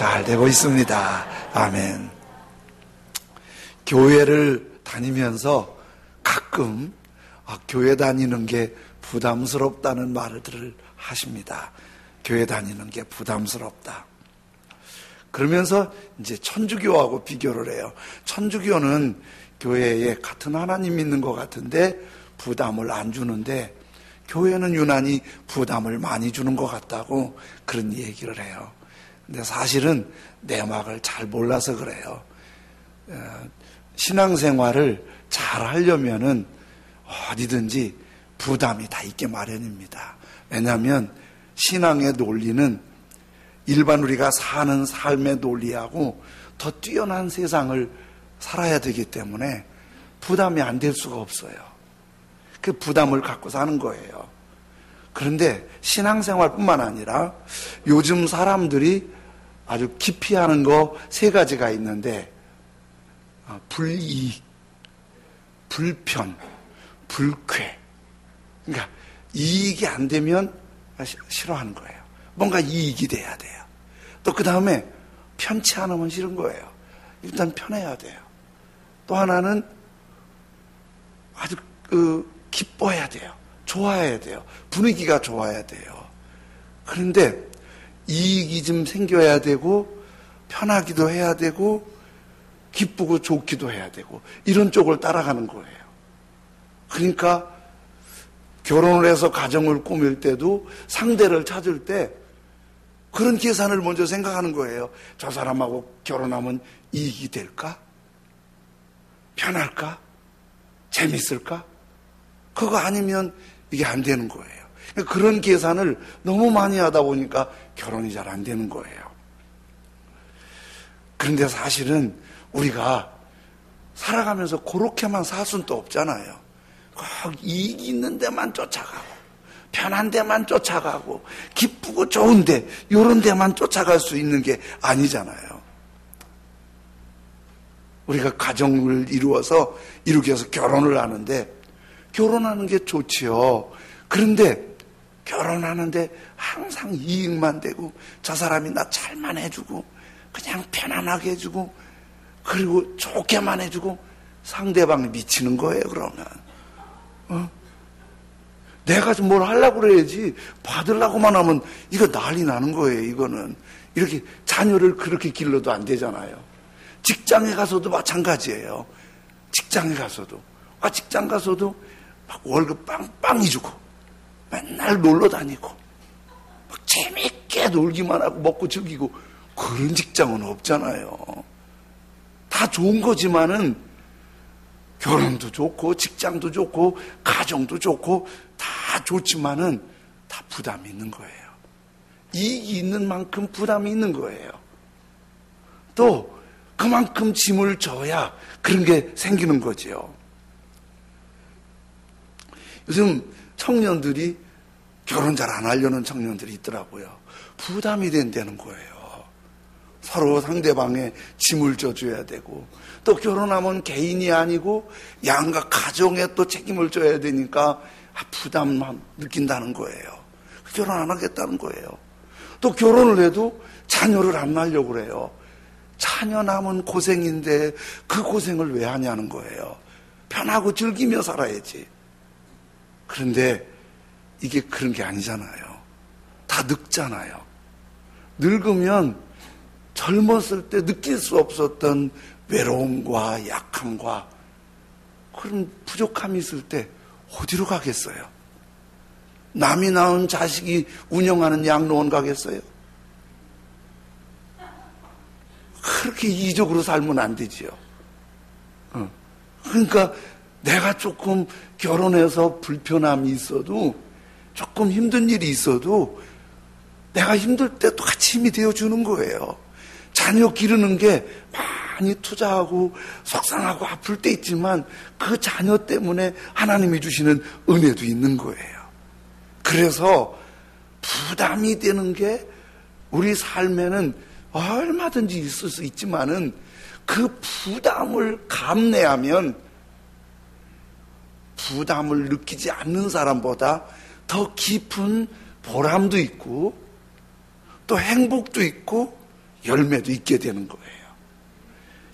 잘 되고 있습니다. 아멘. 교회를 다니면서 가끔 교회 다니는 게 부담스럽다는 말들을 하십니다. 교회 다니는 게 부담스럽다. 그러면서 이제 천주교하고 비교를 해요. 천주교는 교회에 같은 하나님 믿는 것 같은데 부담을 안 주는데 교회는 유난히 부담을 많이 주는 것 같다고 그런 얘기를 해요. 근데 사실은 내막을 잘 몰라서 그래요. 신앙생활을 잘 하려면은 어디든지 부담이 다 있게 마련입니다. 왜냐하면 신앙의 논리는 일반 우리가 사는 삶의 논리하고 더 뛰어난 세상을 살아야 되기 때문에 부담이 안 될 수가 없어요. 그 부담을 갖고 사는 거예요. 그런데 신앙생활뿐만 아니라 요즘 사람들이 아주 기피하는 거 3가지가 있는데 불이익, 불편, 불쾌. 그러니까 이익이 안 되면 싫어하는 거예요. 뭔가 이익이 돼야 돼요. 또 그 다음에 편치 않으면 싫은 거예요. 일단 편해야 돼요. 또 하나는 아주 기뻐해야 돼요. 좋아해야 돼요. 분위기가 좋아야 돼요. 그런데 이익이 좀 생겨야 되고 편하기도 해야 되고 기쁘고 좋기도 해야 되고 이런 쪽을 따라가는 거예요. 그러니까 결혼을 해서 가정을 꾸밀 때도 상대를 찾을 때 그런 계산을 먼저 생각하는 거예요. 저 사람하고 결혼하면 이익이 될까? 편할까? 재밌을까? 그거 아니면 이게 안 되는 거예요. 그런 계산을 너무 많이 하다 보니까 결혼이 잘 안 되는 거예요. 그런데 사실은 우리가 살아가면서 그렇게만 살 수는 또 없잖아요. 꼭 이익이 있는 데만 쫓아가고 편한 데만 쫓아가고 기쁘고 좋은데 이런 데만 쫓아갈 수 있는 게 아니잖아요. 우리가 가정을 이루기 위해서 결혼을 하는데 결혼하는 게 좋지요. 그런데 결혼하는데 항상 이익만 되고 저 사람이 나 잘만 해주고 그냥 편안하게 해주고 그리고 좋게만 해주고 상대방이 미치는 거예요. 그러면 내가 좀 뭘 하려고 그래야지 받으려고만 하면 이거 난리 나는 거예요. 이거는 이렇게 자녀를 그렇게 길러도 안 되잖아요. 직장에 가서도 마찬가지예요. 직장 가서도 막 월급 빵빵히 주고 맨날 놀러 다니고 막 재밌게 놀기만 하고 먹고 즐기고 그런 직장은 없잖아요. 다 좋은 거지만은 결혼도 좋고 직장도 좋고 가정도 좋고 다 좋지만은 다 부담이 있는 거예요. 이익이 있는 만큼 부담이 있는 거예요. 또 그만큼 짐을 져야 그런 게 생기는 거죠. 요즘 청년들이 결혼 잘 안 하려는 청년들이 있더라고요. 부담이 된다는 거예요. 서로 상대방의 짐을 져줘야 되고 또 결혼하면 개인이 아니고 양가 가정에 또 책임을 져야 되니까 부담만 느낀다는 거예요. 결혼 안 하겠다는 거예요. 또 결혼을 해도 자녀를 안 낳으려고 그래요. 자녀 낳으면 고생인데 그 고생을 왜 하냐는 거예요. 편하고 즐기며 살아야지. 그런데 이게 그런 게 아니잖아요. 다 늙잖아요. 늙으면 젊었을 때 느낄 수 없었던 외로움과 약함과 그런 부족함이 있을 때 어디로 가겠어요? 남이 낳은 자식이 운영하는 양로원 가겠어요? 그렇게 이기적으로 살면 안 되지요. 그러니까 내가 조금 결혼해서 불편함이 있어도 조금 힘든 일이 있어도 내가 힘들 때 또 같이 힘이 되어주는 거예요. 자녀 기르는 게 많이 투자하고 속상하고 아플 때 있지만 그 자녀 때문에 하나님이 주시는 은혜도 있는 거예요. 그래서 부담이 되는 게 우리 삶에는 얼마든지 있을 수 있지만은 그 부담을 감내하면 부담을 느끼지 않는 사람보다 더 깊은 보람도 있고 또 행복도 있고 열매도 있게 되는 거예요.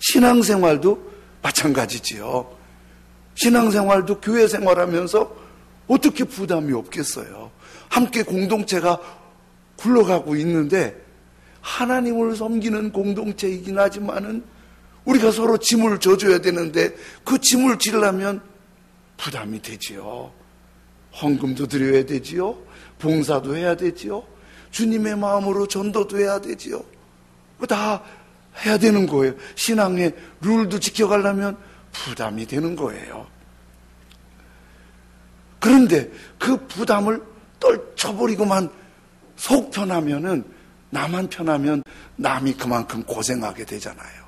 신앙생활도 마찬가지지요. 신앙생활도 교회 생활하면서 어떻게 부담이 없겠어요. 함께 공동체가 굴러가고 있는데 하나님을 섬기는 공동체이긴 하지만은 우리가 서로 짐을 져줘야 되는데 그 짐을 지려면 부담이 되지요. 헌금도 드려야 되지요. 봉사도 해야 되지요. 주님의 마음으로 전도도 해야 되지요. 그거 다 해야 되는 거예요. 신앙의 룰도 지켜가려면 부담이 되는 거예요. 그런데 그 부담을 떨쳐버리고만 속 편하면은, 나만 편하면 남이 그만큼 고생하게 되잖아요.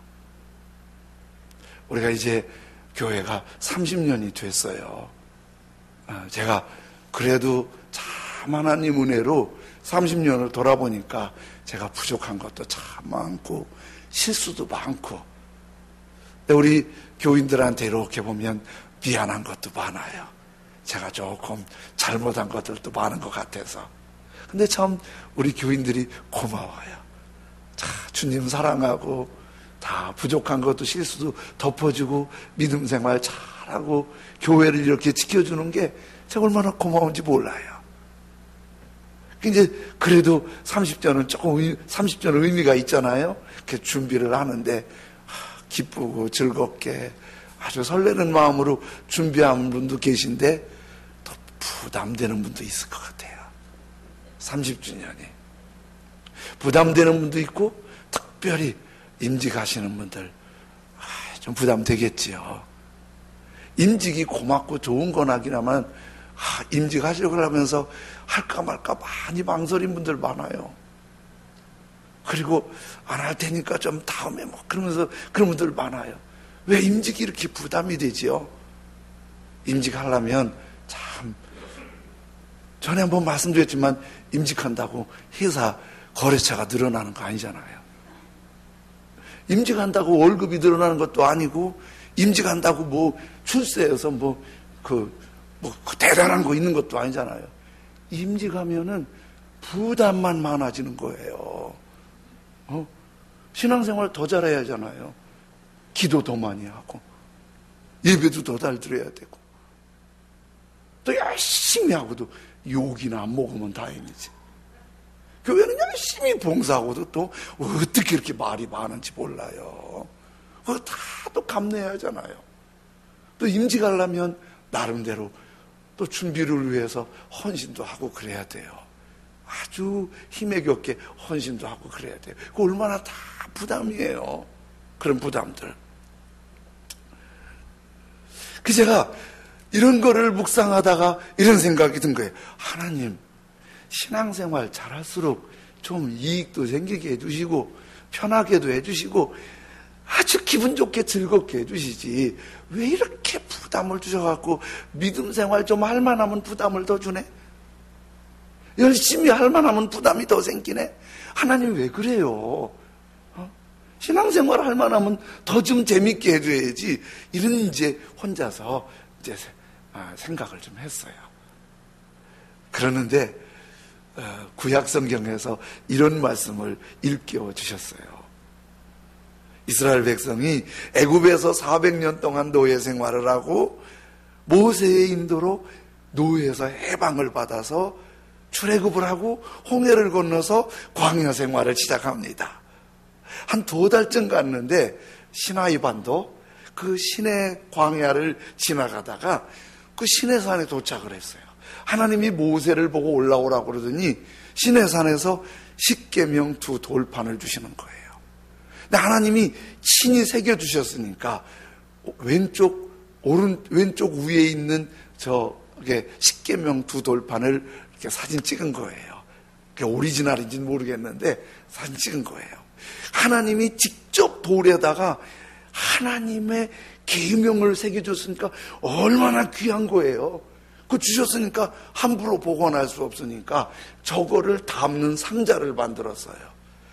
우리가 이제 교회가 30년이 됐어요. 제가 그래도 참 하나님 은혜로 30년을 돌아보니까 제가 부족한 것도 참 많고 실수도 많고, 우리 교인들한테 이렇게 보면 미안한 것도 많아요. 제가 조금 잘못한 것들도 많은 것 같아서. 근데 참 우리 교인들이 고마워요. 자, 주님 사랑하고 다 부족한 것도 실수도 덮어주고 믿음 생활 잘하고 교회를 이렇게 지켜주는 게 제가 얼마나 고마운지 몰라요. 이제 그래도 30전은 조금 30전은 의미가 있잖아요. 이렇게 준비를 하는데 기쁘고 즐겁게 아주 설레는 마음으로 준비한 분도 계신데 또 부담되는 분도 있을 것 같아요. 30주년이 부담되는 분도 있고, 특별히 임직하시는 분들 좀 부담되겠지요. 임직이 고맙고 좋은 건 하긴 하면 임직하시려고 하면서 할까 말까 많이 망설인 분들 많아요. 그리고 안 할 테니까 좀 다음에 뭐 그러면서 그런 분들 많아요. 왜 임직이 이렇게 부담이 되지요? 임직하려면 참, 전에 한번 말씀드렸지만 임직한다고 회사 거래처가 늘어나는 거 아니잖아요. 임직한다고 월급이 늘어나는 것도 아니고, 임직한다고 뭐 출세해서 그 대단한 거 있는 것도 아니잖아요. 임직하면은 부담만 많아지는 거예요. 신앙생활 더 잘해야 하잖아요. 기도 더 많이 하고, 예배도 더 잘 드려야 되고, 또 열심히 하고도 욕이나 안 먹으면 다행이지. 교회는 열심히 봉사하고도 또 어떻게 이렇게 말이 많은지 몰라요. 그거 다 또 감내해야 하잖아요. 또 임직하려면 나름대로 또 준비를 위해서 헌신도 하고 그래야 돼요. 아주 힘에 겹게 헌신도 하고 그래야 돼요. 그거 얼마나 다 부담이에요. 그런 부담들. 그 제가 이런 거를 묵상하다가 이런 생각이 든 거예요. 하나님, 신앙생활 잘할수록 좀 이익도 생기게 해주시고 편하게도 해주시고 아주 기분 좋게 즐겁게 해주시지, 왜 이렇게 부담을 주셔갖고 믿음 생활 좀 할만하면 부담을 더 주네? 열심히 할만하면 부담이 더 생기네? 하나님 왜 그래요? 신앙생활 할만하면 더 좀 재밌게 해줘야지. 이런 이제 혼자서 이제 생각을 좀 했어요. 그러는데 구약 성경에서 이런 말씀을 일깨워 주셨어요. 이스라엘 백성이 애굽에서 400년 동안 노예 생활을 하고 모세의 인도로 노예에서 해방을 받아서 출애굽을 하고 홍해를 건너서 광야 생활을 시작합니다. 한 2달쯤 갔는데 시나이 반도 그 시내 광야를 지나가다가 그 시내산에 도착을 했어요. 하나님이 모세를 보고 올라오라고 그러더니 시내산에서 십계명 2 돌판을 주시는 거예요. 근데 하나님이 친히 새겨주셨으니까 왼쪽 위에 있는 저게 십계명 2 돌판을 이렇게 사진 찍은 거예요. 그게 오리지널인지는 모르겠는데 사진 찍은 거예요. 하나님이 직접 돌에다가 하나님의 계명을 새겨줬으니까 얼마나 귀한 거예요. 그거 주셨으니까 함부로 보관할 수 없으니까 저거를 담는 상자를 만들었어요.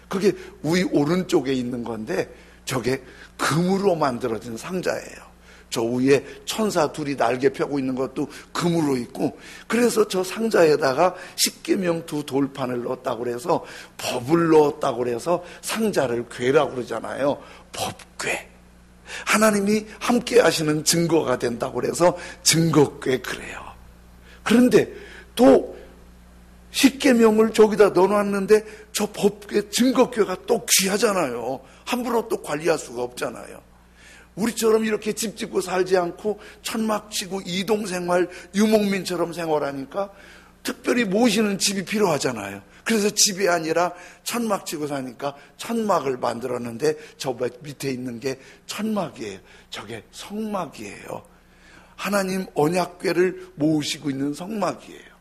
그게 위 오른쪽에 있는 건데 저게 금으로 만들어진 상자예요. 저 위에 천사 둘이 날개 펴고 있는 것도 금으로 있고, 그래서 저 상자에다가 십계명 두 돌판을 넣었다고 그래서 법을 넣었다고 그래서 상자를 궤라고 그러잖아요. 법궤. 하나님이 함께 하시는 증거가 된다고 그래서 증거궤 그래요. 그런데 또 십계명을 저기다 넣어놨는데 저 법궤, 증거궤가 또 귀하잖아요. 함부로 또 관리할 수가 없잖아요. 우리처럼 이렇게 집 짓고 살지 않고 천막 치고 이동생활, 유목민처럼 생활하니까 특별히 모시는 집이 필요하잖아요. 그래서 집이 아니라 천막 치고 사니까 천막을 만들었는데 저 밑에 있는 게 천막이에요. 저게 성막이에요. 하나님 언약궤를 모으시고 있는 성막이에요.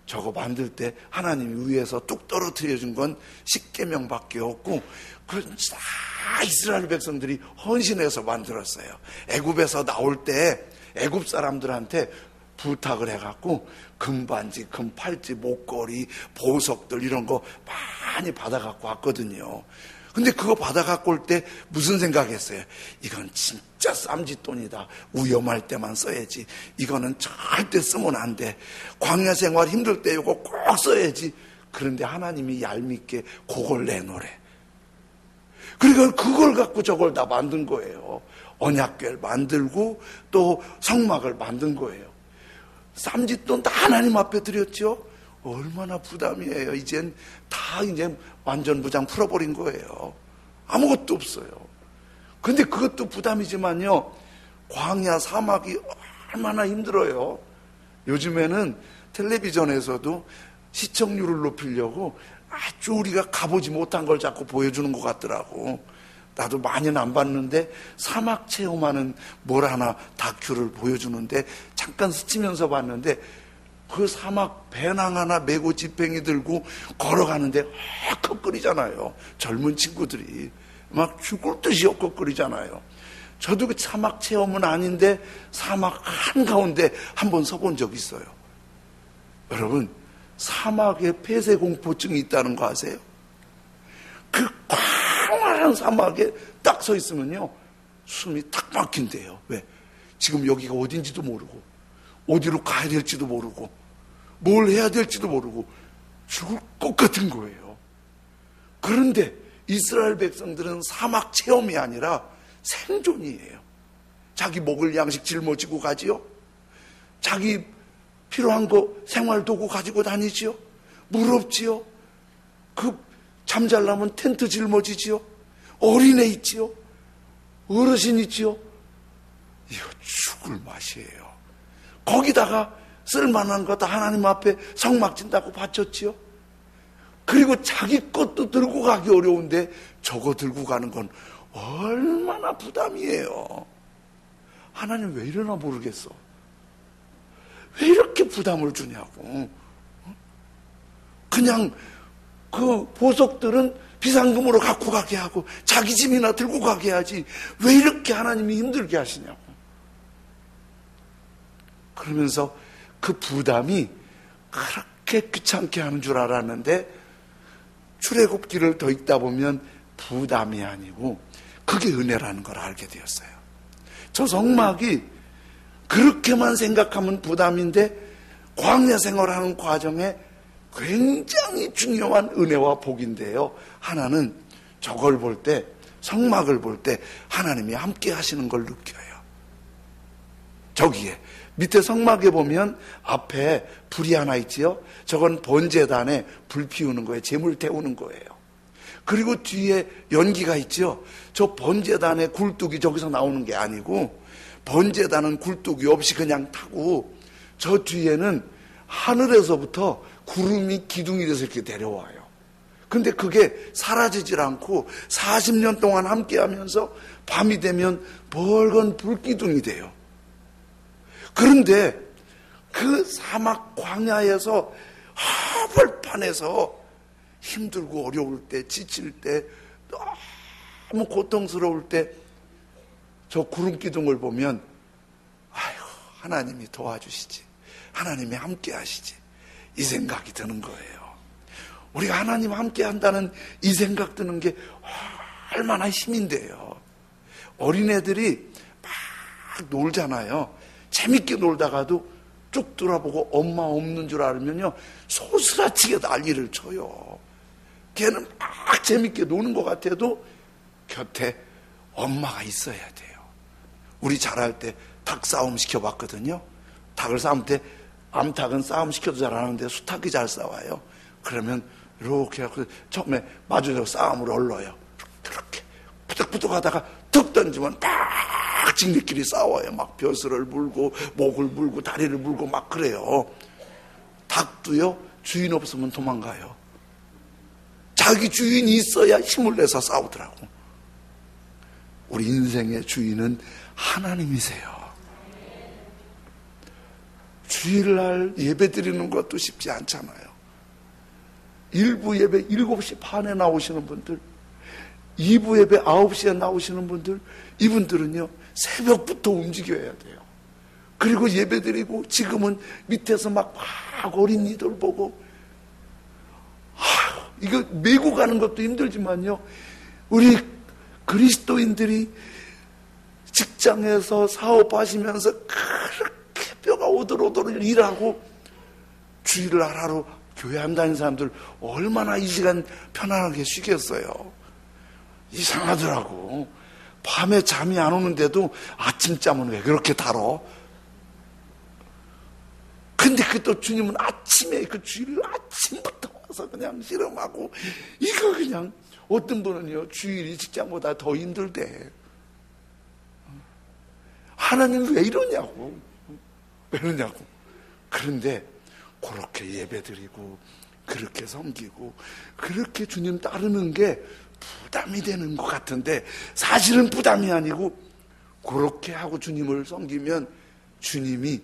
저거 만들 때 하나님 위에서 뚝 떨어뜨려 준 건 십계명밖에 없고, 그건 다 이스라엘 백성들이 헌신해서 만들었어요. 애굽에서 나올 때 애굽 사람들한테 부탁을 해갖고 금반지, 금팔찌, 목걸이, 보석들 이런 거 많이 받아갖고 왔거든요. 근데 그거 받아갖고 올 때 무슨 생각했어요? 이건 진짜 쌈짓돈이다. 위험할 때만 써야지. 이거는 절대 쓰면 안 돼. 광야 생활 힘들 때 이거 꼭 써야지. 그런데 하나님이 얄밉게 그걸 내놓으래. 그러니까 그걸 갖고 저걸 다 만든 거예요. 언약궤를 만들고 또 성막을 만든 거예요. 쌈짓돈 다 하나님 앞에 드렸죠. 얼마나 부담이에요. 이제 완전 무장 풀어버린 거예요. 아무것도 없어요. 근데 그것도 부담이지만요, 광야 사막이 얼마나 힘들어요. 요즘에는 텔레비전에서도 시청률을 높이려고 아주 우리가 가보지 못한 걸 자꾸 보여주는 것 같더라고. 나도 많이는 안 봤는데 사막 체험하는 뭘 하나 다큐를 보여주는데 잠깐 스치면서 봤는데, 그 사막 배낭 하나 메고 지팽이 들고 걸어가는데 헉헉거리잖아요. 젊은 친구들이 막 죽을 듯이 헉헉거리잖아요. 저도 그 사막 체험은 아닌데 사막 한가운데 한번 서본 적 있어요. 여러분, 사막에 폐쇄공포증이 있다는 거 아세요? 그 광활한 사막에 딱 서 있으면요, 숨이 탁 막힌대요. 왜? 지금 여기가 어딘지도 모르고, 어디로 가야 될지도 모르고, 뭘 해야 될지도 모르고 죽을 것 같은 거예요. 그런데 이스라엘 백성들은 사막 체험이 아니라 생존이에요. 자기 먹을 양식 짊어지고 가지요. 자기 필요한 거 생활도구 가지고 다니지요. 물 없지요. 그 잠잘라면 텐트 짊어지지요. 어린애 있지요. 어르신 있지요. 이거 죽을 맛이에요. 거기다가 쓸만한 거 다 하나님 앞에 성막 진다고 바쳤지요. 그리고 자기 것도 들고 가기 어려운데 저거 들고 가는 건 얼마나 부담이에요. 하나님 왜 이러나 모르겠어. 왜 이렇게 부담을 주냐고. 그냥 그 보석들은 비상금으로 갖고 가게 하고 자기 짐이나 들고 가게 하지 왜 이렇게 하나님이 힘들게 하시냐고. 그러면서 그 부담이 그렇게 귀찮게 하는 줄 알았는데 출애굽기를 더 읽다 보면 부담이 아니고 그게 은혜라는 걸 알게 되었어요. 저 성막이 그렇게만 생각하면 부담인데 광야 생활하는 과정에 굉장히 중요한 은혜와 복인데요. 하나는 저걸 볼 때, 성막을 볼 때 하나님이 함께 하시는 걸 느껴요. 저기에 밑에 성막에 보면 앞에 불이 하나 있지요. 저건 번제단에 불 피우는 거예요. 제물 태우는 거예요. 그리고 뒤에 연기가 있죠. 저 번제단의 굴뚝이 저기서 나오는 게 아니고 번제단은 굴뚝이 없이 그냥 타고 저 뒤에는 하늘에서부터 구름이 기둥이 돼서 이렇게 내려와요. 근데 그게 사라지질 않고 40년 동안 함께 하면서 밤이 되면 벌건 불기둥이 돼요. 그런데 그 사막 광야에서 허벌판에서 힘들고 어려울 때, 지칠 때, 너무 고통스러울 때 저 구름 기둥을 보면 아이고 하나님이 도와주시지, 하나님이 함께 하시지, 이 생각이 드는 거예요. 우리가 하나님 함께 한다는 이 생각 드는 게 얼마나 힘인데요. 어린애들이 놀잖아요. 재밌게 놀다가도 쭉 돌아보고 엄마 없는 줄 알면요, 소스라치게 난리를 쳐요. 걔는 막 재밌게 노는 것 같아도 곁에 엄마가 있어야 돼요. 우리 자랄 때 닭 싸움 시켜봤거든요. 닭을 싸움 때 암탉은 싸움 시켜도 잘 안 하는데 수탉이 잘 싸워요. 그러면 이렇게 해서 처음에 마주쳐 싸움을 얼러요. 그렇게 부득부득 하다가 툭 던지면 딱 직리끼리 싸워요. 막 벼슬을 물고 목을 물고 다리를 물고 막 그래요. 닭도요, 주인 없으면 도망가요. 자기 주인이 있어야 힘을 내서 싸우더라고. 우리 인생의 주인은 하나님이세요. 주일날 예배 드리는 것도 쉽지 않잖아요. 일부 예배 7시 반에 나오시는 분들, 2부 예배 9시에 나오시는 분들, 이분들은요 새벽부터 움직여야 돼요. 그리고 예배 드리고 지금은 밑에서 막 어린이들 보고 이거 메고 가는 것도 힘들지만요, 우리 그리스도인들이 직장에서 사업하시면서 그렇게 뼈가 오들오들 일하고 주일날 하루 교회 안 다니는 사람들 얼마나 이 시간 편안하게 쉬겠어요. 이상하더라고. 밤에 잠이 안 오는데도 아침잠은 왜 그렇게 달어? 근데 그 또 주님은 아침에 그 주일 아침부터 와서 그냥 실험하고 이거 그냥 어떤 분은요 주일이 직장보다 더 힘들대. 하나님 왜 이러냐고. 왜 이러냐고. 그런데 그렇게 예배드리고 그렇게 섬기고 그렇게 주님 따르는 게 부담이 되는 것 같은데 사실은 부담이 아니고 그렇게 하고 주님을 섬기면 주님이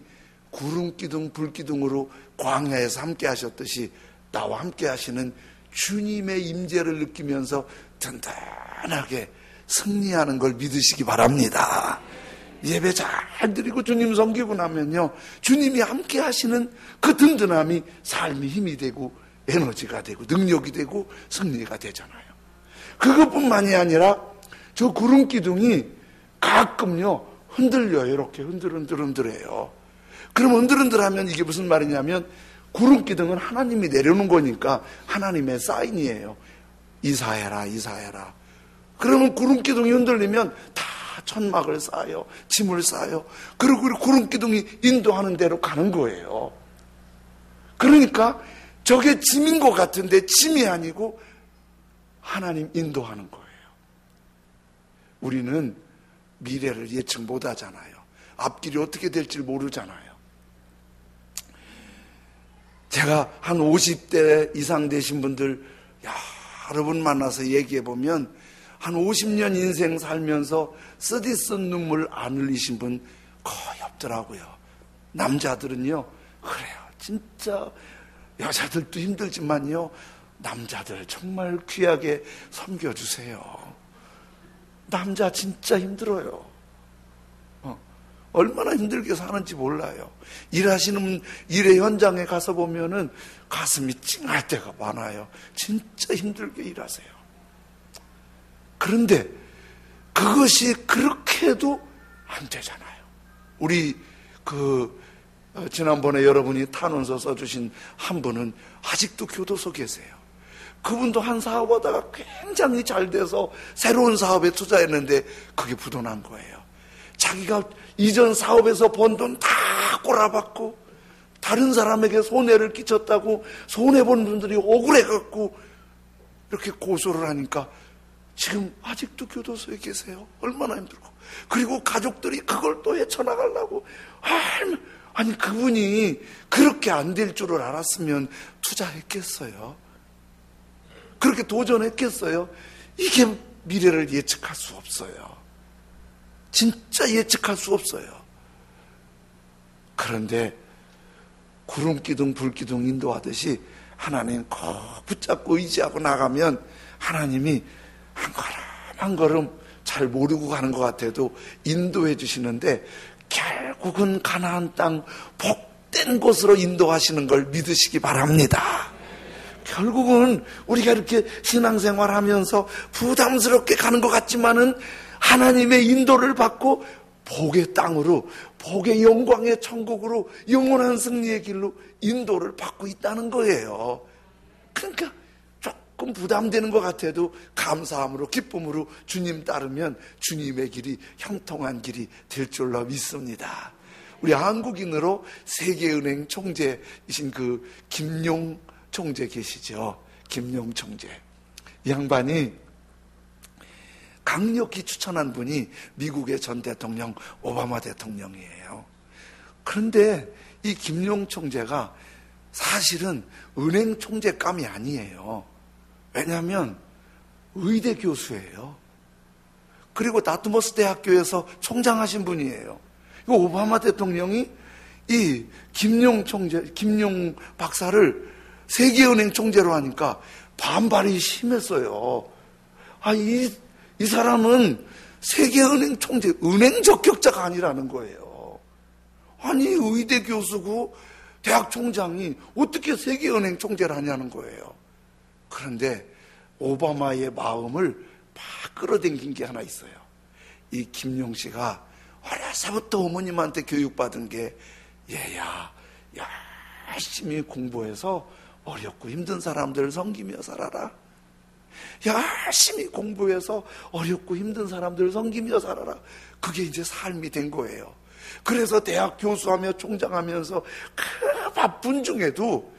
구름기둥 불기둥으로 광야에서 함께 하셨듯이 나와 함께 하시는 주님의 임재를 느끼면서 든든하게 승리하는 걸 믿으시기 바랍니다. 예배 잘 드리고 주님 섬기고 나면요, 주님이 함께 하시는 그 든든함이 삶의 힘이 되고 에너지가 되고 능력이 되고 승리가 되잖아요. 그것뿐만이 아니라 저 구름기둥이 가끔요 흔들려요. 이렇게 흔들해요. 그럼 흔들하면 이게 무슨 말이냐면 구름기둥은 하나님이 내려놓은 거니까 하나님의 사인이에요. 이사해라. 그러면 구름기둥이 흔들리면 다 천막을 쌓아요. 짐을 쌓아요. 그리고 구름기둥이 인도하는 대로 가는 거예요. 그러니까 저게 짐인 것 같은데 짐이 아니고 하나님 인도하는 거예요. 우리는 미래를 예측 못 하잖아요. 앞길이 어떻게 될지 모르잖아요. 제가 한 50대 이상 되신 분들 여러 분 만나서 얘기해 보면 한 50년 인생 살면서 쓰디쓴 눈물 안 흘리신 분 거의 없더라고요. 남자들은요 그래요. 진짜 여자들도 힘들지만요 남자들 정말 귀하게 섬겨주세요. 남자 진짜 힘들어요. 얼마나 힘들게 사는지 몰라요. 일하시는 일의 현장에 가서 보면은 가슴이 찡할 때가 많아요. 진짜 힘들게 일하세요. 그런데 그것이 그렇게 해도 안 되잖아요. 우리 지난번에 여러분이 탄원서 써주신 한 분은 아직도 교도소 계세요. 그분도 한 사업하다가 굉장히 잘 돼서 새로운 사업에 투자했는데 그게 부도난 거예요. 자기가 이전 사업에서 번 돈 다 꼬라박고 다른 사람에게 손해를 끼쳤다고 손해본 분들이 억울해갖고 이렇게 고소를 하니까 지금 아직도 교도소에 계세요. 얼마나 힘들고. 그리고 가족들이 그걸 또 헤쳐나가려고. 아니 그분이 그렇게 안 될 줄을 알았으면 투자했겠어요? 그렇게 도전했겠어요? 이게 미래를 예측할 수 없어요. 진짜 예측할 수 없어요. 그런데 구름기둥 불기둥 인도하듯이 하나님 꼭 붙잡고 의지하고 나가면 하나님이 한 걸음 한 걸음 잘 모르고 가는 것 같아도 인도해 주시는데 결국은 가나안 땅 복된 곳으로 인도하시는 걸 믿으시기 바랍니다. 결국은 우리가 이렇게 신앙생활하면서 부담스럽게 가는 것 같지만은 하나님의 인도를 받고 복의 땅으로, 복의 영광의 천국으로, 영원한 승리의 길로 인도를 받고 있다는 거예요. 그러니까 조금 부담되는 것 같아도 감사함으로, 기쁨으로 주님 따르면 주님의 길이 형통한 길이 될 줄로 믿습니다. 우리 한국인으로 세계은행 총재이신 그 김용 총재 계시죠? 김용 총재. 이 양반이 강력히 추천한 분이 미국의 전 대통령 오바마 대통령이에요. 그런데 이 김용 총재가 사실은 은행 총재감이 아니에요. 왜냐하면 의대 교수예요. 그리고 다트머스 대학교에서 총장하신 분이에요. 오바마 대통령이 이 김용 박사를 세계은행 총재로 하니까 반발이 심했어요. 이 사람은 세계은행 총재, 은행 적격자가 아니라는 거예요. 아니, 의대 교수고 대학 총장이 어떻게 세계은행 총재를 하냐는 거예요. 그런데 오바마의 마음을 막 끌어당긴 게 하나 있어요. 이 김용 씨가 어려서부터 어머님한테 교육받은 게, 얘야, 열심히 공부해서 어렵고 힘든 사람들을 섬기며 살아라. 열심히 공부해서 어렵고 힘든 사람들을 섬기며 살아라. 그게 이제 삶이 된 거예요. 그래서 대학 교수하며 총장하면서 그 바쁜 중에도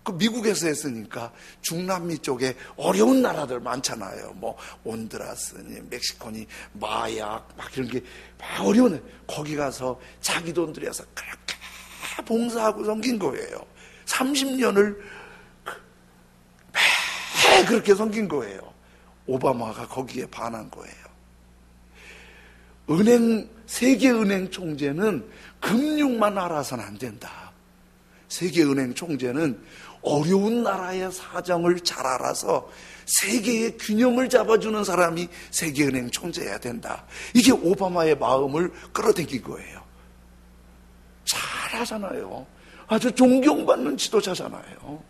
그 미국에서 했으니까 중남미 쪽에 어려운 나라들 많잖아요. 뭐 온두라스니 멕시코니 마약 막 이런 게 막 어려운, 거기 가서 자기 돈 들여서 그렇게 봉사하고 섬긴 거예요. 30년을 매 그렇게 섬긴 거예요. 오바마가 거기에 반한 거예요. 세계은행 총재는 금융만 알아서는 안 된다. 세계은행 총재는 어려운 나라의 사정을 잘 알아서 세계의 균형을 잡아주는 사람이 세계은행 총재여야 된다. 이게 오바마의 마음을 끌어당긴 거예요. 잘하잖아요. 아주 존경받는 지도자잖아요.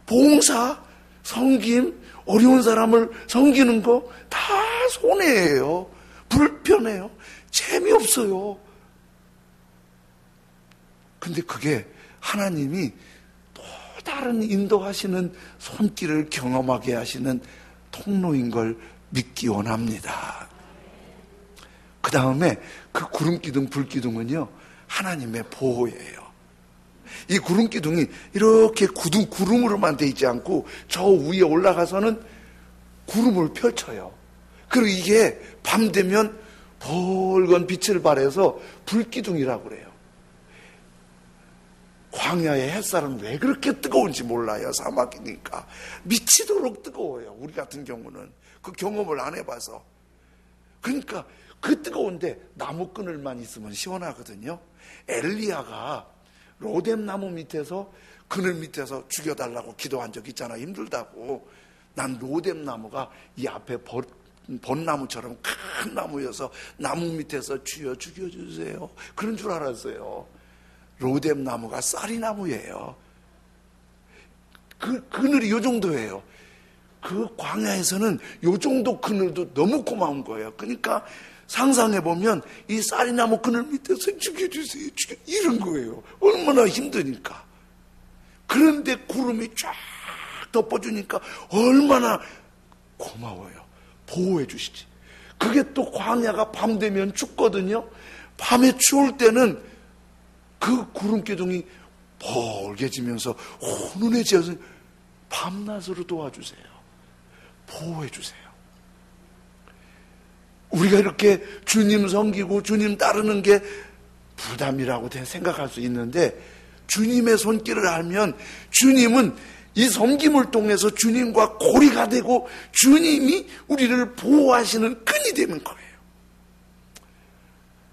봉사, 섬김, 어려운 사람을 섬기는 거 다 손해예요. 불편해요. 재미없어요. 근데 그게 하나님이 또 다른 인도하시는 손길을 경험하게 하시는 통로인 걸 믿기 원합니다. 그 다음에 그 구름기둥, 불기둥은요, 하나님의 보호예요. 이 구름기둥이 이렇게 구름으로만 돼 있지 않고 저 위에 올라가서는 구름을 펼쳐요. 그리고 이게 밤 되면 붉은 빛을 발해서 불기둥이라고 그래요. 광야의 햇살은 왜 그렇게 뜨거운지 몰라요. 사막이니까. 미치도록 뜨거워요. 우리 같은 경우는 그 경험을 안 해봐서. 그러니까 그 뜨거운데 나무 그늘만 있으면 시원하거든요. 엘리야가 로뎀 나무 밑에서, 그늘 밑에서 죽여달라고 기도한 적 있잖아. 힘들다고. 난 로뎀 나무가 이 앞에 벚나무처럼 큰 나무여서 나무 밑에서 주여 죽여주세요. 그런 줄 알았어요. 로뎀 나무가 쌀이 나무예요. 그 그늘이 요 정도예요. 그 광야에서는 요 정도 그늘도 너무 고마운 거예요. 그러니까 상상해보면 이 쌀이 나무 그늘 밑에서 죽여주세요. 이런 거예요. 얼마나 힘드니까. 그런데 구름이 쫙 덮어주니까 얼마나 고마워요. 보호해 주시지. 그게 또 광야가 밤 되면 춥거든요. 밤에 추울 때는 그 구름기둥이 벌게지면서 훈훈해져서 밤낮으로 도와주세요. 보호해 주세요. 우리가 이렇게 주님 섬기고 주님 따르는 게 부담이라고 생각할 수 있는데, 주님의 손길을 알면 주님은 이 섬김을 통해서 주님과 고리가 되고 주님이 우리를 보호하시는 끈이 되는 거예요.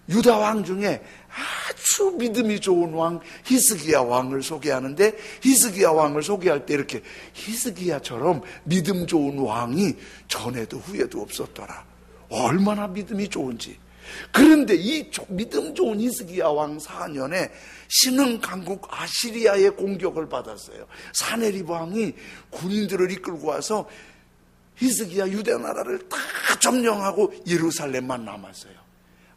유다 왕 중에 아주 믿음이 좋은 왕 히스기야 왕을 소개하는데, 히스기야 왕을 소개할 때 이렇게, 히스기야처럼 믿음 좋은 왕이 전에도 후에도 없었더라. 얼마나 믿음이 좋은지. 그런데 이 믿음 좋은 히스기야 왕 4년에 신흥 강국 아시리아의 공격을 받았어요. 사네립 왕이 군인들을 이끌고 와서 히스기야 유대 나라를 다 점령하고 예루살렘만 남았어요.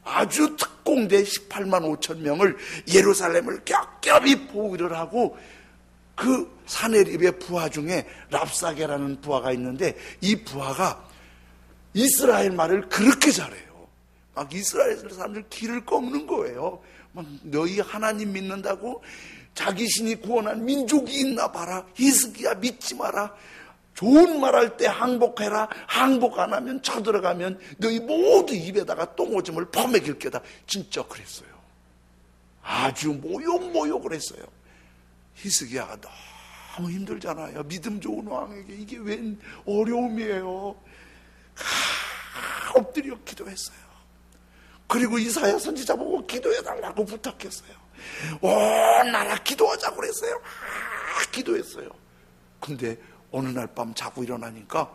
아주 특공대 18만 5천 명을 예루살렘을 겹겹이 보호를 하고 그 사내립의 부하 중에 랍사게라는 부하가 있는데 이 부하가 이스라엘 말을 그렇게 잘해요. 막 이스라엘 사람들 귀를 꺾는 거예요. 막 너희 하나님 믿는다고 자기 신이 구원한 민족이 있나 봐라. 히스기야 믿지 마라. 좋은 말 할 때 항복해라. 항복 안 하면 쳐들어가면 너희 모두 입에다가 똥오줌을 퍼먹일 게다. 진짜 그랬어요. 아주 모욕을 했어요. 히스기야가 너무 힘들잖아요. 믿음 좋은 왕에게 이게 웬 어려움이에요. 엎드려 기도했어요. 그리고 이사야 선지자 보고 기도해달라고 부탁했어요. 온 나라 기도하자고 그랬어요. 기도했어요. 근데 어느 날 밤 자고 일어나니까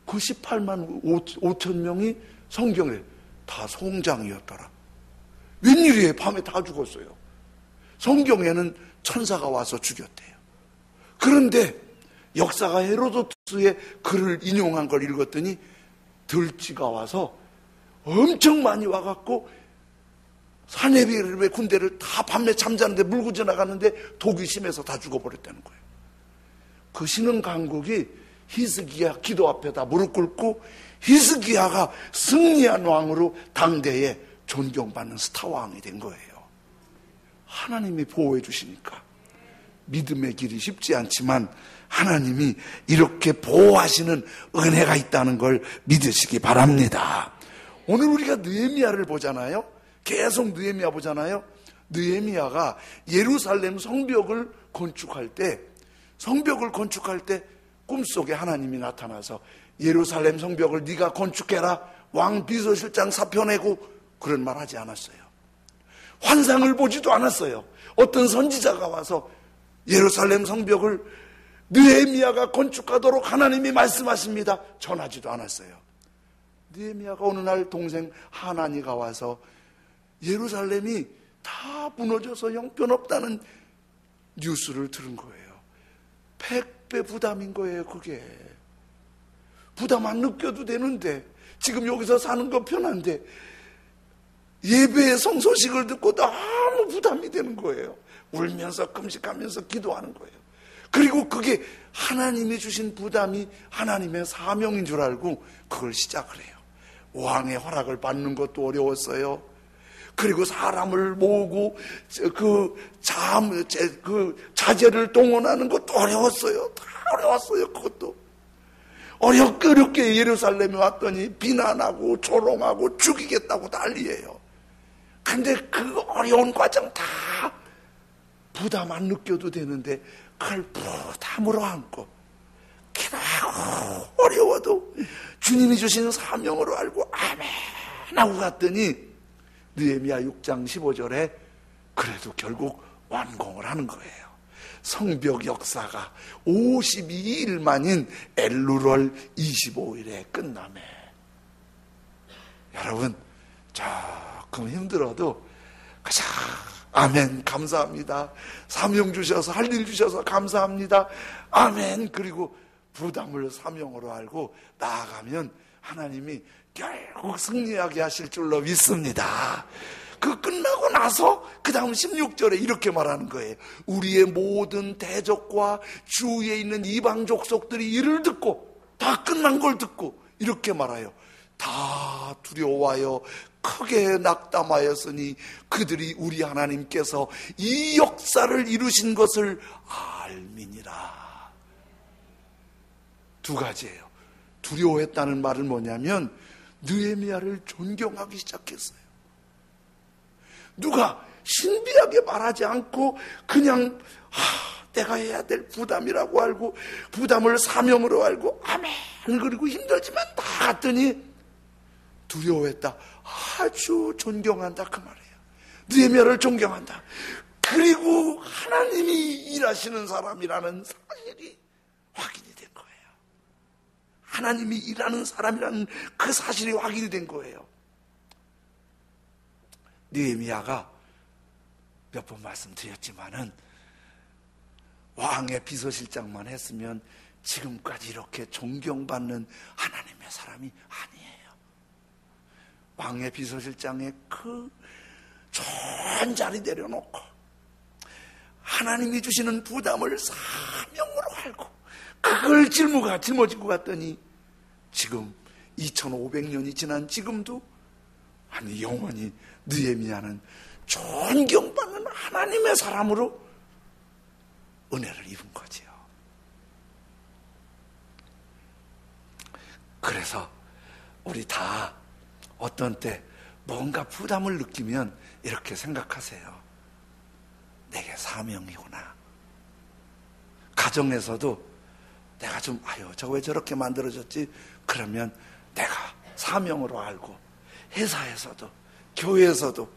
그 18만 5천 명이 성경에 다 송장이었더라. 웬일이에요? 밤에 다 죽었어요. 성경에는 천사가 와서 죽였대요. 그런데 역사가 헤로도투스의 글을 인용한 걸 읽었더니 들쥐가 와서 엄청 많이 와갖고 사내립의 군대를 다 밤에 잠자는데 물고 지나가는데 독이 심해서 다 죽어버렸다는 거예요. 그 신은 강국이 히스기야 기도 앞에다 무릎 꿇고 히스기야가 승리한 왕으로 당대에 존경받는 스타왕이 된 거예요. 하나님이 보호해 주시니까 믿음의 길이 쉽지 않지만 하나님이 이렇게 보호하시는 은혜가 있다는 걸 믿으시기 바랍니다. 오늘 우리가 느헤미야를 보잖아요. 계속 느헤미야 보잖아요. 느헤미야가 예루살렘 성벽을 건축할 때 꿈속에 하나님이 나타나서 예루살렘 성벽을 네가 건축해라. 왕 비서실장 사표 내고 그런 말 하지 않았어요. 환상을 보지도 않았어요. 어떤 선지자가 와서 예루살렘 성벽을 느헤미야가 건축하도록 하나님이 말씀하십니다. 전하지도 않았어요. 느헤미야가 어느 날 동생 하나니가 와서 예루살렘이 다 무너져서 형편없다는 뉴스를 들은 거예요. 100배 부담인 거예요. 그게 부담 안 느껴도 되는데 지금 여기서 사는 거 편한데 예배의 성소식을 듣고 너무 부담이 되는 거예요. 울면서 금식하면서 기도하는 거예요. 그리고 그게 하나님이 주신 부담이 하나님의 사명인 줄 알고 그걸 시작을 해요. 왕의 허락을 받는 것도 어려웠어요. 그리고 사람을 모으고 자제를 동원하는 것도 어려웠어요. 다 어려웠어요. 그것도 어렵게 예루살렘에 왔더니 비난하고 조롱하고 죽이겠다고 난리예요. 근데 그 어려운 과정 다 부담 안 느껴도 되는데 그걸 부담으로 안고 기도하고 어려워도 주님이 주시는 사명으로 알고 아멘 하고 갔더니 느헤미야 6장 15절에 그래도 결국 완공을 하는 거예요. 성벽 역사가 52일 만인 엘루월 25일에 끝나매. 여러분 조금 힘들어도 가자 아멘 감사합니다. 사명 주셔서 할 일 주셔서 감사합니다. 아멘. 그리고 부담을 사명으로 알고 나아가면 하나님이 결국 승리하게 하실 줄로 믿습니다. 그 끝나고 나서 그 다음 16절에 이렇게 말하는 거예요. 우리의 모든 대적과 주위에 있는 이방 족속들이 이를 듣고 다 끝난 걸 듣고 이렇게 말해요. 다 두려워하여 크게 낙담하였으니 그들이 우리 하나님께서 이 역사를 이루신 것을 알미니라. 두 가지예요. 두려워했다는 말은 뭐냐면 느헤미야를 존경하기 시작했어요. 누가 신비하게 말하지 않고 그냥 내가 해야 될 부담이라고 알고 부담을 사명으로 알고 아멘 그리고 힘들지만 다 갔더니 두려워했다. 아주 존경한다 그 말이에요. 느헤미야를 존경한다. 그리고 하나님이 일하시는 사람이라는 사실이 확인이 된 거예요. 하나님이 일하는 사람이라는 그 사실이 확인이 된 거예요. 느헤미야가 몇 번 말씀드렸지만은 왕의 비서실장만 했으면 지금까지 이렇게 존경받는 하나님의 사람이 아니에요. 왕의 비서실장에 그 좋은 자리 내려놓고 하나님이 주시는 부담을 사명으로 알고 그걸 짊어지고 갔더니 지금 2500년이 지난 지금도 아니 영원히 느헤미야는 존경받는 하나님의 사람으로 은혜를 입은 거지요. 그래서 우리 다 어떤 때 뭔가 부담을 느끼면 이렇게 생각하세요. 내게 사명이구나. 가정에서도 내가 좀 저 왜 저렇게 만들어졌지? 그러면 내가 사명으로 알고, 회사에서도 교회에서도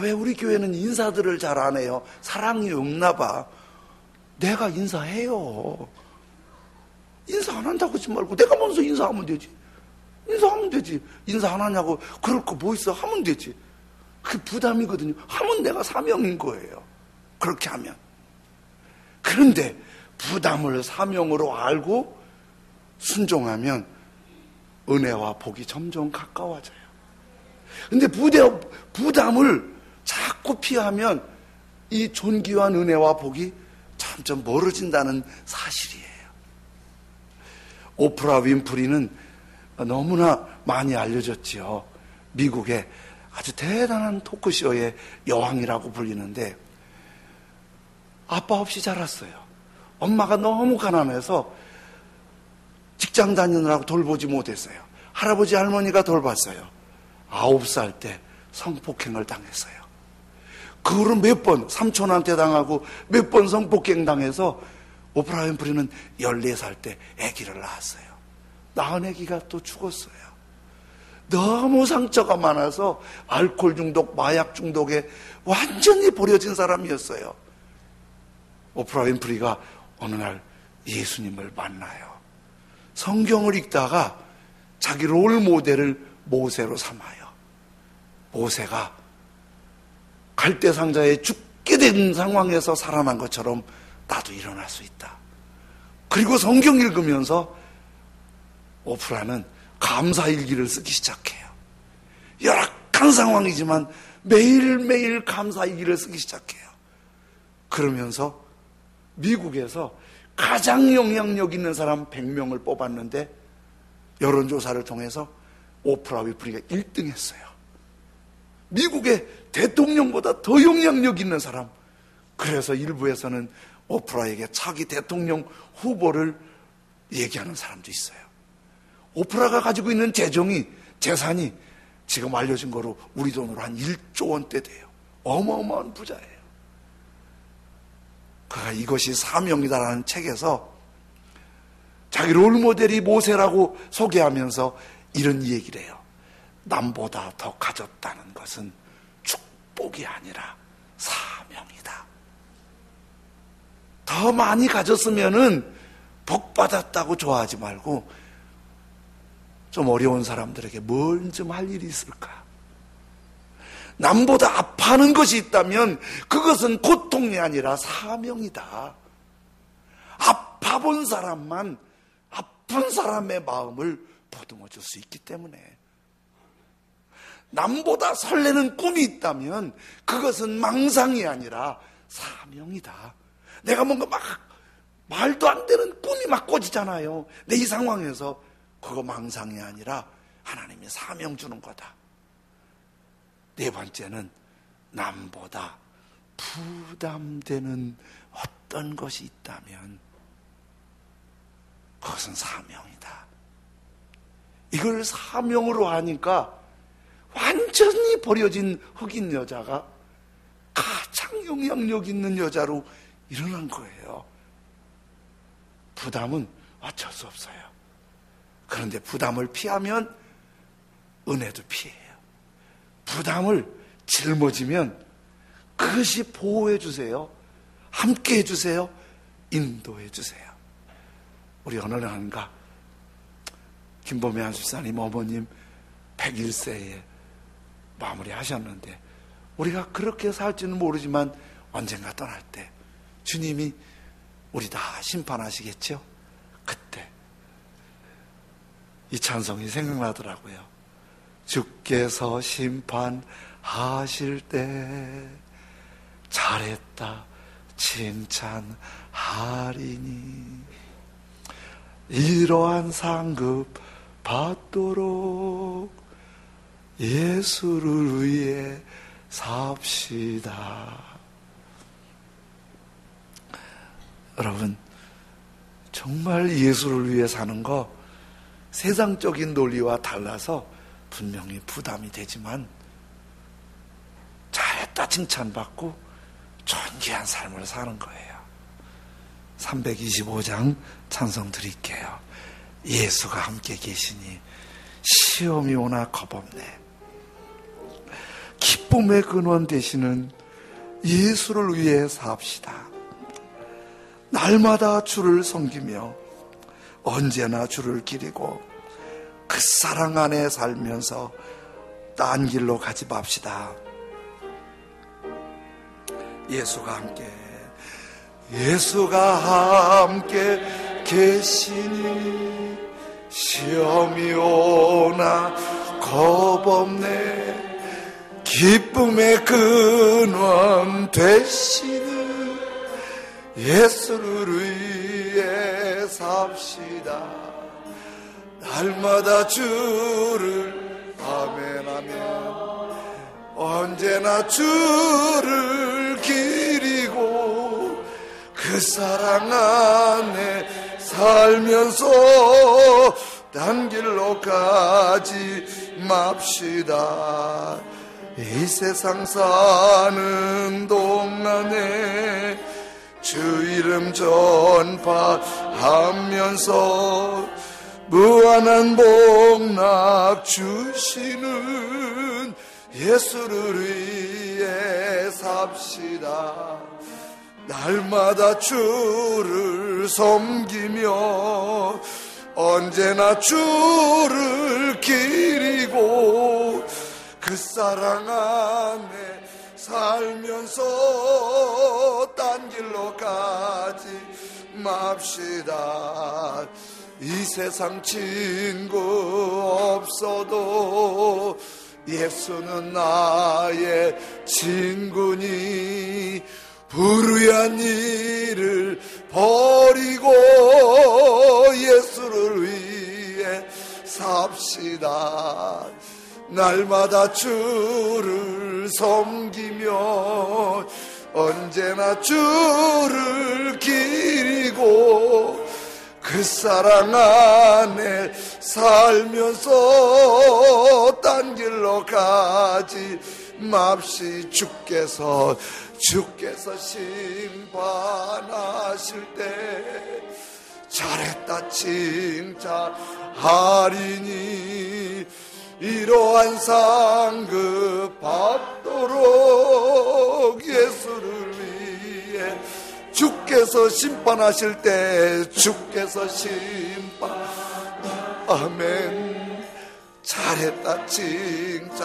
왜 우리 교회는 인사들을 잘 안 해요? 사랑이 없나 봐. 내가 인사해요. 인사 안 한다고 하지 말고 내가 먼저 인사하면 되지. 인사하면 되지. 인사 안 하냐고 그럴 거 뭐 있어? 하면 되지. 그게 부담이거든요. 하면 내가 사명인 거예요. 그렇게 하면. 그런데 부담을 사명으로 알고 순종하면 은혜와 복이 점점 가까워져요. 근데 부담을 자꾸 피하면 이 존귀한 은혜와 복이 점점 멀어진다는 사실이에요. 오프라 윈프리는 너무나 많이 알려졌지요. 미국의 아주 대단한 토크쇼의 여왕이라고 불리는데 아빠 없이 자랐어요. 엄마가 너무 가난해서 직장 다니느라고 돌보지 못했어요. 할아버지 할머니가 돌봤어요. 9살 때 성폭행을 당했어요. 그 후로 몇 번 삼촌한테 당하고 몇 번 성폭행 당해서 오프라 윈프리는 14살 때 아기를 낳았어요. 낳은 아기가 또 죽었어요. 너무 상처가 많아서 알코올 중독, 마약 중독에 완전히 버려진 사람이었어요. 오프라 윈프리가 어느 날 예수님을 만나요. 성경을 읽다가 자기 롤 모델을 모세로 삼아요. 모세가 갈대상자에 죽게 된 상황에서 살아난 것처럼 나도 일어날 수 있다. 그리고 성경 읽으면서 오프라는 감사일기를 쓰기 시작해요. 열악한 상황이지만 매일매일 감사일기를 쓰기 시작해요. 그러면서 미국에서 가장 영향력 있는 사람 100명을 뽑았는데 여론조사를 통해서 오프라 윈프리가 1등 했어요. 미국의 대통령보다 더 영향력 있는 사람. 그래서 일부에서는 오프라에게 차기 대통령 후보를 얘기하는 사람도 있어요. 오프라가 가지고 있는 재산이 지금 알려진 거로 우리 돈으로 한 1조 원대 돼요. 어마어마한 부자예요. 그가 이것이 사명이다라는 책에서 자기 롤모델이 모세라고 소개하면서 이런 얘기를 해요. 남보다 더 가졌다는 것은 축복이 아니라 사명이다. 더 많이 가졌으면은 복 받았다고 좋아하지 말고 좀 어려운 사람들에게 뭘 좀 할 일이 있을까? 남보다 아파하는 것이 있다면 그것은 고통이 아니라 사명이다. 아파본 사람만 아픈 사람의 마음을 보듬어 줄 수 있기 때문에 남보다 설레는 꿈이 있다면 그것은 망상이 아니라 사명이다. 내가 뭔가 막 말도 안 되는 꿈이 막 꽂히잖아요. 내 이 상황에서 그거 망상이 아니라 하나님이 사명 주는 거다. 네 번째는 남보다 부담되는 어떤 것이 있다면 그것은 사명이다. 이걸 사명으로 하니까 완전히 버려진 흑인 여자가 가장 영향력 있는 여자로 일어난 거예요. 부담은 어쩔 수 없어요. 그런데 부담을 피하면 은혜도 피해요. 부담을 짊어지면 그것이 보호해 주세요. 함께 해주세요. 인도해 주세요. 우리 어느 날인가 김범희 한술사님 어머님 101세에 마무리하셨는데 우리가 그렇게 살지는 모르지만 언젠가 떠날 때 주님이 우리 다 심판하시겠죠? 그때 이 찬송이 생각나더라고요. 주께서 심판하실 때 잘했다 칭찬하리니 이러한 상급 받도록 예수를 위해 삽시다. 여러분, 정말 예수를 위해 사는 거 세상적인 논리와 달라서 분명히 부담이 되지만 잘했다 칭찬받고 존귀한 삶을 사는 거예요. 325장 찬송 드릴게요. 예수가 함께 계시니 시험이 오나 겁없네. 기쁨의 근원 되시는 예수를 위해 삽시다. 날마다 주를 섬기며 언제나 주를 기리고 그 사랑 안에 살면서 딴 길로 가지 맙시다. 예수가 함께 계시니 시험이 오나 겁없네. 기쁨의 근원 되시는 예수를 위해 삽시다. 날마다 주를 아멘 언제나 주를 기리고 그 사랑 안에 살면서 딴 길로 가지 맙시다. 이 세상 사는 동안에 주 이름 전파하면서 무한한 복락 주시는 예수를 위해 삽시다. 날마다 주를 섬기며 언제나 주를 기리고 그 사랑 안에 살면서 딴 길로 가지 맙시다. 이 세상 친구 없어도 예수는 나의 친구니 불의한 일을 버리고 예수를 위해 삽시다. 날마다 주를 섬기며 언제나 주를 기리고 그 사랑 안에 살면서 딴 길로 가지 맙시. 주께서 심판하실 때 잘했다 칭찬하리니 이러한 상급 받도록 예수를 위해 주께서 심판하실 때 아멘. 잘했다 칭찬하리니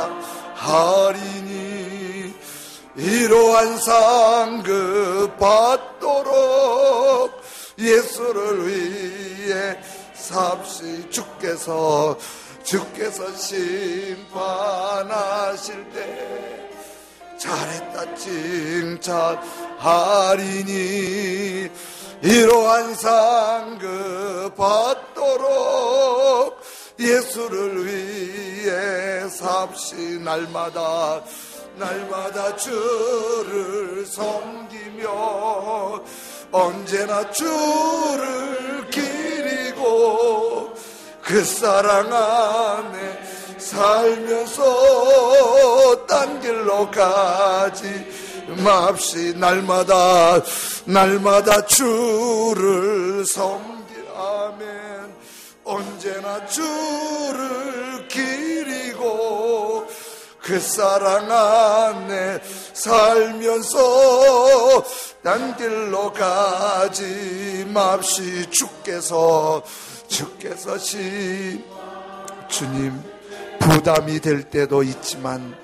이러한 상급 받도록 예수를 위해 삽시. 주께서 심판하실 때 잘했다 칭찬하리니 이러한 상급 받도록 예수를 위해 삽시. 날마다 주를 섬기며 언제나 주를 기리고 그 사랑 안에 살면서 딴 길로 가지 맙시. 날마다 주를 섬기라면 언제나 주를 기리고 그 사랑 안에 살면서 딴 길로 가지 맙시. 주께서 주님, 부담이 될 때도 있지만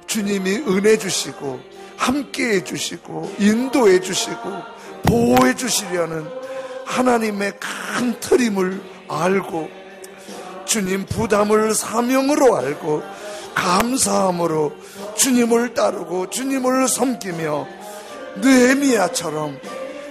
주님이 은혜 주시고 함께해 주시고 인도해 주시고 보호해 주시려는 하나님의 큰 틀임을 알고 주님 부담을 사명으로 알고 감사함으로 주님을 따르고 주님을 섬기며 느헤미야처럼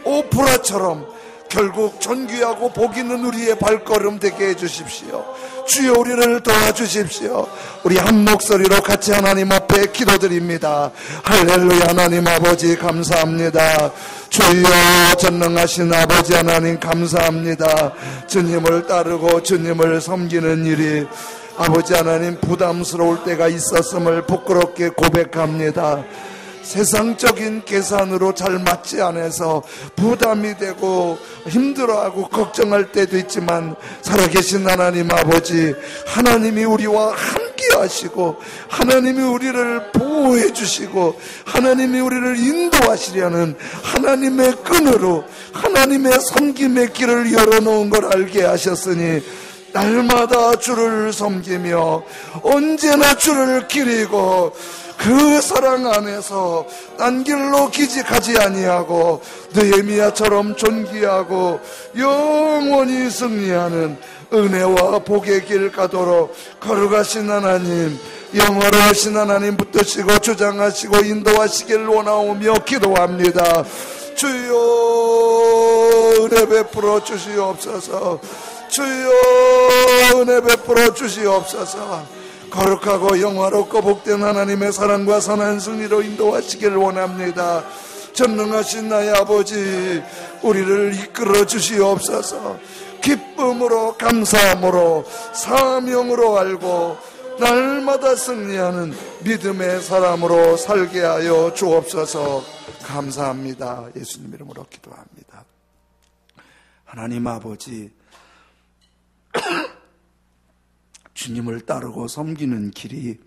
오프라처럼 결국 존귀하고 복 있는 우리의 발걸음 되게 해주십시오. 주여 우리를 도와주십시오. 우리 한 목소리로 같이 하나님 앞에 기도드립니다. 할렐루야. 하나님 아버지 감사합니다. 주여 전능하신 아버지 하나님 감사합니다. 주님을 따르고 주님을 섬기는 일이 아버지 하나님 부담스러울 때가 있었음을 부끄럽게 고백합니다. 세상적인 계산으로 잘 맞지 않아서 부담이 되고 힘들어하고 걱정할 때도 있지만 살아계신 하나님 아버지, 하나님이 우리와 함께 하시고 하나님이 우리를 보호해 주시고 하나님이 우리를 인도하시려는 하나님의 끈으로 하나님의 섬김의 길을 열어놓은 걸 알게 하셨으니 날마다 주를 섬기며 언제나 주를 기리고 그 사랑 안에서 딴 길로 기직하지 아니하고 느헤미야처럼 존귀하고 영원히 승리하는 은혜와 복의 길 가도록 거룩하신 하나님, 영원하신 하나님 붙드시고 주장하시고 인도하시길 원하오며 기도합니다. 주여 은혜 베풀어 주시옵소서. 주여 은혜 베풀어 주시옵소서. 거룩하고 영화롭고 복된 하나님의 사랑과 선한 승리로 인도하시길 원합니다. 전능하신 나의 아버지, 우리를 이끌어 주시옵소서. 기쁨으로 감사함으로 사명으로 알고 날마다 승리하는 믿음의 사람으로 살게 하여 주옵소서. 감사합니다. 예수님 이름으로 기도합니다. 하나님 아버지, 주님을 따르고 섬기는 길이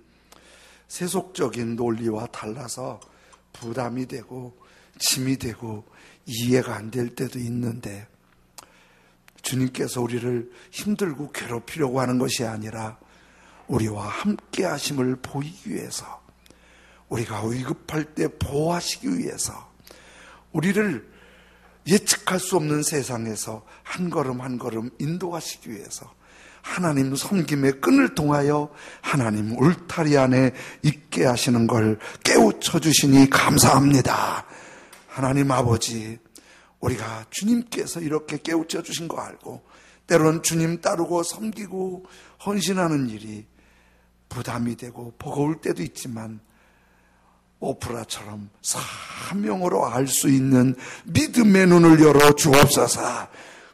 세속적인 논리와 달라서 부담이 되고 짐이 되고 이해가 안 될 때도 있는데, 주님께서 우리를 힘들고 괴롭히려고 하는 것이 아니라 우리와 함께 하심을 보이기 위해서, 우리가 위급할 때 보호하시기 위해서, 우리를 예측할 수 없는 세상에서 한 걸음 한 걸음 인도하시기 위해서 하나님 섬김의 끈을 통하여 하나님 울타리 안에 있게 하시는 걸 깨우쳐 주시니 감사합니다. 하나님 아버지, 우리가 주님께서 이렇게 깨우쳐 주신 거 알고 때로는 주님 따르고 섬기고 헌신하는 일이 부담이 되고 버거울 때도 있지만 오프라처럼 사명으로 알 수 있는 믿음의 눈을 열어 주옵소서.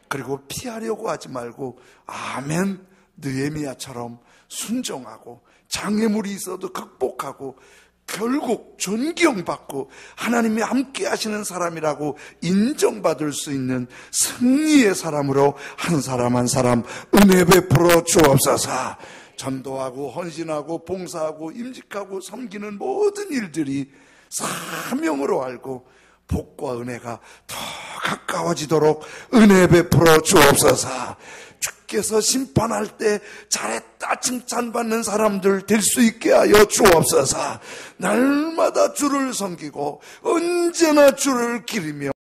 그리고 피하려고 하지 말고 아멘 느헤미야처럼 순종하고 장애물이 있어도 극복하고 결국 존경받고 하나님이 함께 하시는 사람이라고 인정받을 수 있는 승리의 사람으로 한 사람 한 사람 은혜 베풀어 주옵소서. 전도하고 헌신하고 봉사하고 임직하고 섬기는 모든 일들이 사명으로 알고 복과 은혜가 더 가까워지도록 은혜 베풀어 주옵소서. 주께서 심판할 때 잘했다 칭찬받는 사람들 될 수 있게 하여 주옵소서. 날마다 주를 섬기고 언제나 주를 기리며